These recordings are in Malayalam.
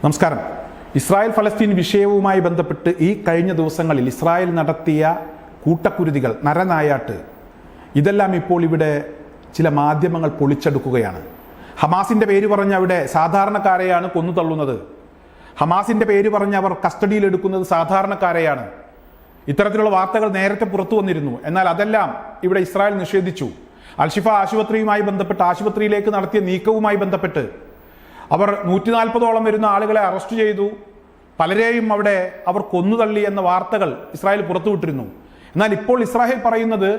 നമസ്കാരം. ഇസ്രായേൽ ഫലസ്തീൻ വിഷയവുമായി ബന്ധപ്പെട്ട് ഈ കഴിഞ്ഞ ദിവസങ്ങളിൽ ഇസ്രായേൽ നടത്തിയ കൂട്ടക്കുരുതികൾ, നരനായാട്ട്, ഇതെല്ലാം ഇപ്പോൾ ഇവിടെ ചില മാധ്യമങ്ങൾ പൊളിച്ചെടുക്കുകയാണ്. ഹമാസിൻ്റെ പേര് പറഞ്ഞ് അവിടെ സാധാരണക്കാരെയാണ് കൊന്നു തള്ളുന്നത്. ഹമാസിൻ്റെ പേര് പറഞ്ഞ് അവർ കസ്റ്റഡിയിലെടുക്കുന്നത് സാധാരണക്കാരെയാണ്. ഇത്തരത്തിലുള്ള വാർത്തകൾ നേരത്തെ പുറത്തു വന്നിരുന്നു. എന്നാൽ അതെല്ലാം ഇവിടെ ഇസ്രായേൽ നിഷേധിച്ചു. അൽഷിഫ ആശുപത്രിയുമായി ബന്ധപ്പെട്ട്, ആശുപത്രിയിലേക്ക് നടത്തിയ നീക്കവുമായി ബന്ധപ്പെട്ട് അവർ 140ഓളം വരുന്ന ആളുകളെ അറസ്റ്റ് ചെയ്തു. പലരെയും അവിടെ അവർ കൊന്നുതള്ളി എന്ന വാർത്തകൾ ഇസ്രായേൽ പുറത്തുവിട്ടിരുന്നു. എന്നാൽ ഇപ്പോൾ ഇസ്രായേൽ പറയുന്നത്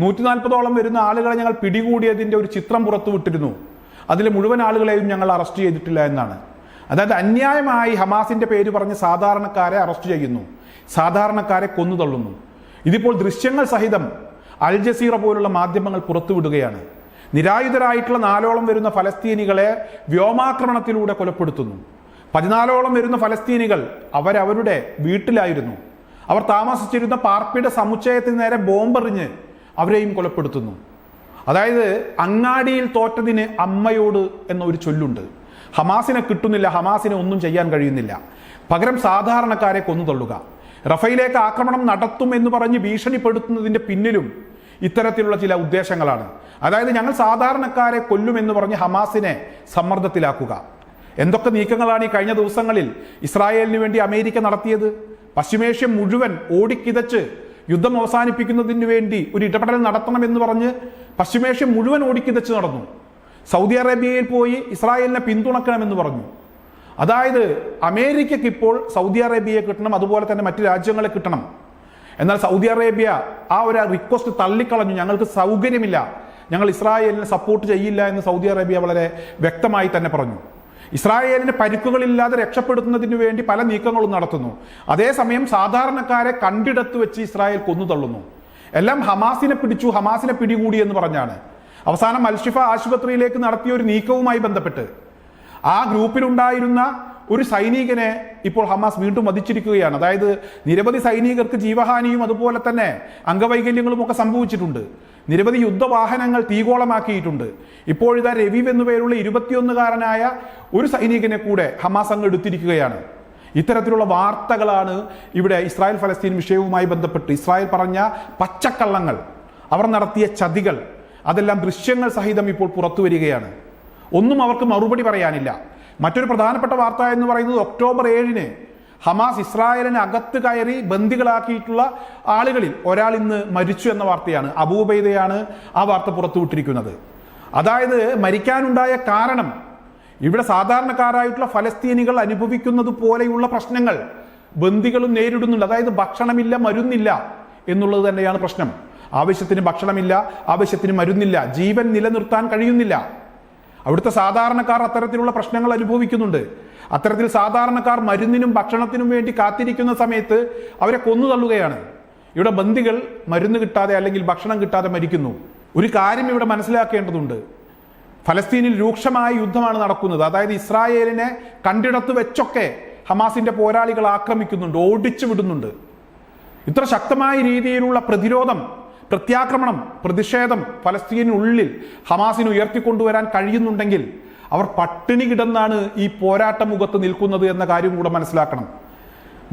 140ഓളം വരുന്ന ആളുകളെ ഞങ്ങൾ പിടികൂടിയതിൻ്റെ ഒരു ചിത്രം പുറത്തുവിട്ടിരുന്നു, അതിലെ മുഴുവൻ ആളുകളെയും ഞങ്ങൾ അറസ്റ്റ് ചെയ്തിട്ടില്ല എന്നാണ്. അതായത് അന്യായമായി ഹമാസിൻ്റെ പേര് പറഞ്ഞ് സാധാരണക്കാരെ അറസ്റ്റ് ചെയ്യുന്നു, സാധാരണക്കാരെ കൊന്നുതള്ളുന്നു. ഇതിപ്പോൾ ദൃശ്യങ്ങൾ സഹിതം അൽ ജസീറ പോലുള്ള മാധ്യമങ്ങൾ പുറത്തുവിടുകയാണ്. നിരായുധരായിട്ടുള്ള 4ഓളം വരുന്ന ഫലസ്തീനികളെ വ്യോമാക്രമണത്തിലൂടെ കൊലപ്പെടുത്തുന്നു. 14ഓളം വരുന്ന ഫലസ്തീനികൾ അവരവരുടെ വീട്ടിലായിരുന്നു. അവർ താമസിച്ചിരുന്ന പാർപ്പിട സമുച്ചയത്തിന് നേരെ ബോംബെറിഞ്ഞ് അവരെയും കൊലപ്പെടുത്തുന്നു. അതായത് അങ്ങാടിയിൽ തോറ്റതിന് അമ്മയോട് എന്നൊരു ചൊല്ലുണ്ട്. ഹമാസിനെ കിട്ടുന്നില്ല, ഹമാസിനെ ഒന്നും ചെയ്യാൻ കഴിയുന്നില്ല. പകരം സാധാരണക്കാരെ കൊന്നുതള്ളുക. റഫയിലേക്ക് ആക്രമണം നടത്തും എന്ന് പറഞ്ഞ് ഭീഷണിപ്പെടുത്തുന്നതിൻ്റെ പിന്നിലും ഇത്തരത്തിലുള്ള ചില ഉദ്ദേശങ്ങളാണ്. അതായത് ഞങ്ങൾ സാധാരണക്കാരെ കൊല്ലുമെന്ന് പറഞ്ഞ് ഹമാസിനെ സമ്മർദ്ദത്തിലാക്കുക. എന്തൊക്കെ നീക്കങ്ങളാണ് ഈ കഴിഞ്ഞ ദിവസങ്ങളിൽ ഇസ്രായേലിന് വേണ്ടി അമേരിക്ക നടത്തിയത്? പശ്ചിമേഷ്യ മുഴുവൻ ഓടിക്കിതച്ച് യുദ്ധം അവസാനിപ്പിക്കുന്നതിന് വേണ്ടി ഒരു ഇടപെടൽ നടത്തണമെന്ന് പറഞ്ഞ് പശ്ചിമേഷ്യ മുഴുവൻ ഓടിക്കിതച്ച് നടന്നു. സൗദി അറേബ്യയിൽ പോയി ഇസ്രായേലിനെ പിന്തുണക്കണമെന്ന് പറഞ്ഞു. അതായത് അമേരിക്കയ്ക്ക് ഇപ്പോൾ സൗദി അറേബ്യയെ കിട്ടണം, അതുപോലെ തന്നെ മറ്റു രാജ്യങ്ങളെ കിട്ടണം. എന്നാൽ സൗദി അറേബ്യ ആ ഒരു റിക്വസ്റ്റ് തള്ളിക്കളഞ്ഞു. ഞങ്ങൾക്ക് സൗകര്യമില്ല, ഞങ്ങൾ ഇസ്രായേലിനെ സപ്പോർട്ട് ചെയ്യില്ല എന്ന് സൗദി അറേബ്യ വളരെ വ്യക്തമായി തന്നെ പറഞ്ഞു. ഇസ്രായേലിന് പരിക്കുകളില്ലാതെ രക്ഷപ്പെടുത്തുന്നതിന് വേണ്ടി പല നീക്കങ്ങളും നടത്തുന്നു. അതേസമയം സാധാരണക്കാരെ കണ്ടിടത്ത് വെച്ച് ഇസ്രായേൽ കൊന്നുതള്ളുന്നു. എല്ലാം ഹമാസിനെ പിടിച്ചു, ഹമാസിനെ പിടികൂടി എന്ന് പറഞ്ഞാണ്. അവസാനം അൽഷിഫ ആശുപത്രിയിലേക്ക് നടത്തിയ ഒരു നീക്കവുമായി ബന്ധപ്പെട്ട് ആ ഗ്രൂപ്പിലുണ്ടായിരുന്ന ഒരു സൈനികനെ ഇപ്പോൾ ഹമാസ് വീണ്ടും വധിച്ചിരിക്കുകയാണ്. അതായത് നിരവധി സൈനികർക്ക് ജീവഹാനിയും അതുപോലെ തന്നെ അംഗവൈകല്യങ്ങളും ഒക്കെ സംഭവിച്ചിട്ടുണ്ട്. നിരവധി യുദ്ധവാഹനങ്ങൾ തീഗോളമാക്കിയിട്ടുണ്ട്. ഇപ്പോഴിതാ രവീവ് എന്നു പേരുള്ള 21കാരനായ ഒരു സൈനികനെ കൂടെ ഹമാസ് അങ്ങ് എടുത്തിരിക്കുകയാണ്. ഇത്തരത്തിലുള്ള വാർത്തകളാണ് ഇവിടെ ഇസ്രായേൽ ഫലസ്തീൻ വിഷയവുമായി ബന്ധപ്പെട്ട് ഇസ്രായേൽ പറഞ്ഞ പച്ചക്കള്ളങ്ങൾ, അവർ നടത്തിയ ചതികൾ, അതെല്ലാം ദൃശ്യങ്ങൾ സഹിതം ഇപ്പോൾ പുറത്തു വരികയാണ്. ഒന്നും അവർക്ക് മറുപടി പറയാനില്ല. മറ്റൊരു പ്രധാനപ്പെട്ട വാർത്ത എന്ന് പറയുന്നത് ഒക്ടോബർ 7 ഹമാസ് ഇസ്രായേലിന് അകത്ത് കയറി ബന്ദികളാക്കിയിട്ടുള്ള ആളുകളിൽ ഒരാൾ ഇന്ന് മരിച്ചു എന്ന വാർത്തയാണ്. അബൂ ഉബൈദയാണ് ആ വാർത്ത പുറത്തുവിട്ടിരിക്കുന്നത്. അതായത് മരിക്കാനുണ്ടായ കാരണം ഇവിടെ സാധാരണക്കാരായിട്ടുള്ള ഫലസ്തീനികൾ അനുഭവിക്കുന്നത് പോലെയുള്ള പ്രശ്നങ്ങൾ ബന്ദികളും നേരിടുന്നുണ്ട്. അതായത് ഭക്ഷണമില്ല, മരുന്നില്ല എന്നുള്ളത് തന്നെയാണ് പ്രശ്നം. ആവശ്യത്തിന് ഭക്ഷണമില്ല, ആവശ്യത്തിന് മരുന്നില്ല, ജീവൻ നിലനിർത്താൻ കഴിയുന്നില്ല. അവിടുത്തെ സാധാരണക്കാർ അത്തരത്തിലുള്ള പ്രശ്നങ്ങൾ അനുഭവിക്കുന്നുണ്ട്. അത്തരത്തിൽ സാധാരണക്കാർ മരുന്നിനും ഭക്ഷണത്തിനും വേണ്ടി കാത്തിരിക്കുന്ന സമയത്ത് അവരെ കൊന്നുതള്ളുകയാണ്. ഇവിടെ ബന്ദികൾ മരുന്ന് കിട്ടാതെ അല്ലെങ്കിൽ ഭക്ഷണം കിട്ടാതെ മരിക്കുന്നു. ഒരു കാര്യം ഇവിടെ മനസ്സിലാക്കേണ്ടതുണ്ട്. ഫലസ്തീനിൽ രൂക്ഷമായ യുദ്ധമാണ് നടക്കുന്നത്. അതായത് ഇസ്രായേലിനെ കണ്ടിടത്ത് വെച്ചൊക്കെ ഹമാസിന്റെ പോരാളികൾ ആക്രമിക്കുന്നുണ്ട്, ഓടിച്ചു വിടുന്നുണ്ട്. ഇത്ര ശക്തമായ രീതിയിലുള്ള പ്രതിരോധം, പ്രത്യാക്രമണം, പ്രതിഷേധം ഫലസ്തീനുള്ളിൽ ഹമാസിന് ഉയർത്തിക്കൊണ്ടുവരാൻ കഴിയുന്നുണ്ടെങ്കിൽ അവർ പട്ടിണി കിടന്നാണ് ഈ പോരാട്ട മുഖത്ത് നിൽക്കുന്നത് എന്ന കാര്യം കൂടെ മനസ്സിലാക്കണം.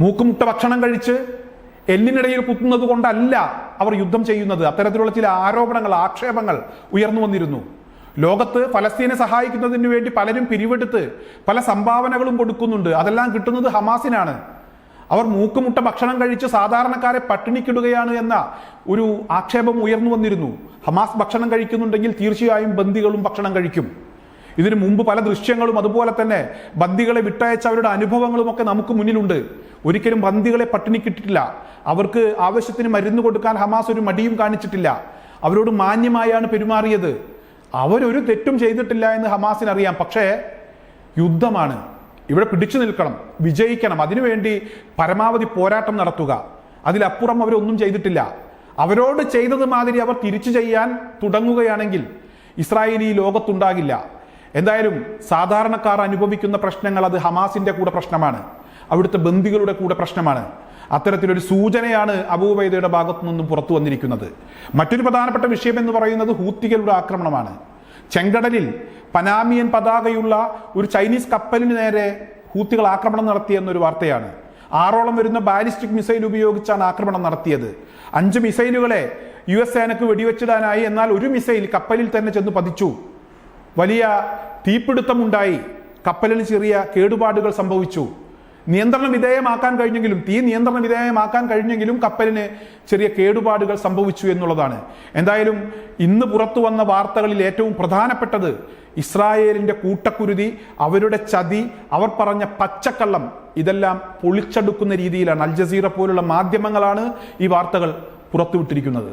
മൂക്കുമുട്ട ഭക്ഷണം കഴിച്ച് എല്ലിനിടയിൽ കുത്തുന്നത് കൊണ്ടല്ല അവർ യുദ്ധം ചെയ്യുന്നത്. അത്തരത്തിലുള്ള ചില ആരോപണങ്ങൾ, ആക്ഷേപങ്ങൾ ഉയർന്നു വന്നിരുന്നു. ലോകത്ത് ഫലസ്തീനെ സഹായിക്കുന്നതിന് വേണ്ടി പലരും പിരിവെടുത്ത് പല സംഭാവനകളും കൊടുക്കുന്നുണ്ട്. അതെല്ലാം കിട്ടുന്നത് ഹമാസിനാണ്. അവർ മൂക്കുമുട്ട ഭക്ഷണം കഴിച്ച് സാധാരണക്കാരെ പട്ടിണിക്കിടുകയാണ് എന്ന ഒരു ആക്ഷേപം ഉയർന്നു വന്നിരുന്നു. ഹമാസ് ഭക്ഷണം കഴിക്കുന്നുണ്ടെങ്കിൽ തീർച്ചയായും ബന്ദികളും ഭക്ഷണം കഴിക്കും. ഇതിനു മുമ്പ് പല ദൃശ്യങ്ങളും അതുപോലെ തന്നെ ബന്ദികളെ വിട്ടയച്ച അവരുടെ അനുഭവങ്ങളും ഒക്കെ നമുക്ക് മുന്നിലുണ്ട്. ഒരിക്കലും ബന്ദികളെ പട്ടിണിക്കിട്ടിട്ടില്ല. അവർക്ക് ആവശ്യത്തിന് മരുന്ന് കൊടുക്കാൻ ഹമാസ് ഒരു മടിയും കാണിച്ചിട്ടില്ല. അവരോട് മാന്യമായാണ് പെരുമാറിയത്. അവരൊരു തെറ്റും ചെയ്തിട്ടില്ല എന്ന് ഹമാസിനറിയാം. പക്ഷേ യുദ്ധമാണ്, ഇവിടെ പിടിച്ചു നിൽക്കണം, വിജയിക്കണം, അതിനുവേണ്ടി പരമാവധി പോരാട്ടം നടത്തുക. അതിലപ്പുറം അവരൊന്നും ചെയ്തിട്ടില്ല. അവരോട് ചെയ്തത് മാതിരി അവർ തിരിച്ചു ചെയ്യാൻ തുടങ്ങുകയാണെങ്കിൽ ഇസ്രായേൽ ഈ ലോകത്തുണ്ടാകില്ല. എന്തായാലും സാധാരണക്കാർ അനുഭവിക്കുന്ന പ്രശ്നങ്ങൾ അത് ഹമാസിന്റെ കൂടെ പ്രശ്നമാണ്, അവിടുത്തെ ബന്ദികളുടെ കൂടെ പ്രശ്നമാണ്. അത്തരത്തിലൊരു സൂചനയാണ് അബൂ ഉബൈദയുടെ ഭാഗത്തു നിന്നും പുറത്തു വന്നിരിക്കുന്നത്. മറ്റൊരു പ്രധാനപ്പെട്ട വിഷയം എന്ന് പറയുന്നത് ഹൂത്തികളുടെ ആക്രമണമാണ്. ചെങ്കടലിൽ പനാമിയൻ പതാകയുള്ള ഒരു ചൈനീസ് കപ്പലിന് നേരെ ഹൂത്തികൾ ആക്രമണം നടത്തിയെന്നൊരു വാർത്തയാണ്. 6ഓളം വരുന്ന ബാലിസ്റ്റിക് മിസൈൽ ഉപയോഗിച്ചാണ് ആക്രമണം നടത്തിയത്. 5 മിസൈലുകളെ US സേനക്ക് വെടിവെച്ചിടാനായി, എന്നാൽ ഒരു മിസൈൽ കപ്പലിൽ തന്നെ ചെന്ന് പതിച്ചു. വലിയ തീപിടുത്തമുണ്ടായി, കപ്പലിന് ചെറിയ കേടുപാടുകൾ സംഭവിച്ചു. നിയന്ത്രണ വിധേയമാക്കാൻ കഴിഞ്ഞെങ്കിലും കപ്പലിന് ചെറിയ കേടുപാടുകൾ സംഭവിച്ചു എന്നുള്ളതാണ്. എന്തായാലും ഇന്ന് പുറത്തു വന്ന വാർത്തകളിൽ ഏറ്റവും പ്രധാനപ്പെട്ടത് ഇസ്രായേലിന്റെ കൂട്ടക്കുരുതി, അവരുടെ ചതി, അവർ പറഞ്ഞ പച്ചക്കള്ളം, ഇതെല്ലാം പൊളിച്ചെടുക്കുന്ന രീതിയിലാണ് അൽ ജസീറ പോലുള്ള മാധ്യമങ്ങളാണ് ഈ വാർത്തകൾ പുറത്തുവിട്ടിരിക്കുന്നത്.